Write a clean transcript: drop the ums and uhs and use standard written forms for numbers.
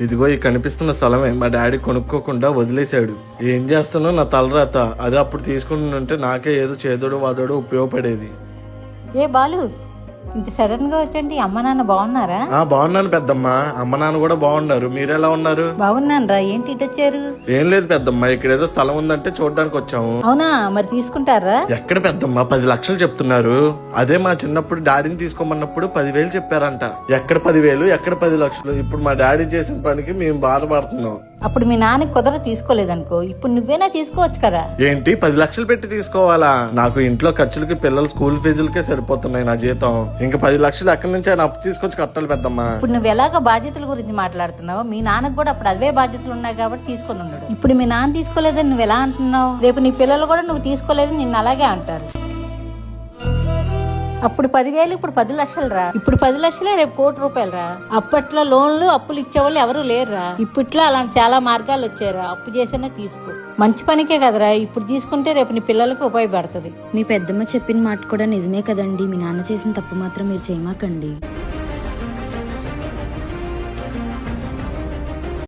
ఇదిగో ఈ కనిపిస్తున్న స్థలమే మా డాడీ కొనుక్కోకుండా వదిలేశాడు. ఏం చేస్తానో నా తలరాత. అదే అప్పుడు తీసుకుంటుంటే నాకే ఏదో చేదోడు వాదోడు ఉపయోగపడేది. ఏ బాలు, ఇంత సడన్ గా వచ్చండి. అమ్మ నాన్న బాగున్నారా? బాగున్నాను పెద్దమ్మ. అమ్మ నాన్న కూడా బాగున్నారు. మీరెలా ఉన్నారు? బాగున్నాను రా. ఏంటి ఇటు వచ్చారు? ఏం లేదు పెద్దమ్మ, ఇక్కడ ఏదో స్థలం ఉందంటే చూడడానికి వచ్చాము. అవునా, మరి తీసుకుంటారా? ఎక్కడ పెద్దమ్మ, 10 లక్షలు చెప్తున్నారు. అదే మా చిన్నప్పుడు డాడీని తీసుకోమన్నప్పుడు 10,000 చెప్పారంట. ఎక్కడ 10,000, ఎక్కడ 10 లక్షలు? ఇప్పుడు మా డాడీ చేసిన పనికి మేము బాధపడుతున్నాం. అప్పుడు మీ నాన్నకి కుదర తీసుకోలేదనుకో, ఇప్పుడు నువ్వేనా తీసుకోవచ్చు కదా. ఏంటి 10 లక్షలు పెట్టి తీసుకోవాలా? నాకు ఇంట్లో ఖర్చులకి, పిల్లల స్కూల్ ఫీజులకే సరిపోతున్నాయి నా జీతం. ఇంకా 10 లక్షలు ఎక్కడి నుంచి ఆయన అప్పు తీసుకొచ్చి కట్టాలి పెద్దమ్మా. ఇప్పుడు నువ్వు ఎలాగ బాధ్యతల గురించి మాట్లాడుతున్నావు, మీ నాన్నకు కూడా అప్పుడు అవే బాధ్యతలు ఉన్నాయి కాబట్టి తీసుకొని ఉన్నాడు. ఇప్పుడు మీ నాన్న తీసుకోలేదని నువ్వు ఎలా అంటున్నావు? రేపు నీ పిల్లలు కూడా నువ్వు తీసుకోలేదని నిన్ను అలాగే అంటారు. అప్పుడు 10,000, ఇప్పుడు 10 లక్షలు రా. ఇప్పుడు 10 లక్షలే, రేపు ₹1,00,00,000 రా. అప్పట్లో లోన్లు అప్పులు ఇచ్చేవాళ్ళు ఎవరు లేరురా. ఇప్పట్లో అలాంటి చాలా మార్గాలు వచ్చారా. అప్పు చేసినా తీసుకో, మంచి పనికే కదరా. ఇప్పుడు తీసుకుంటే రేపు నీ పిల్లలకు ఉపయోగపడుతుంది. మీ పెద్దమ్మ చెప్పిన మాట కూడా నిజమే కదండి. మీ నాన్న చేసిన తప్పు మాత్రం మీరు చేయమాకండి.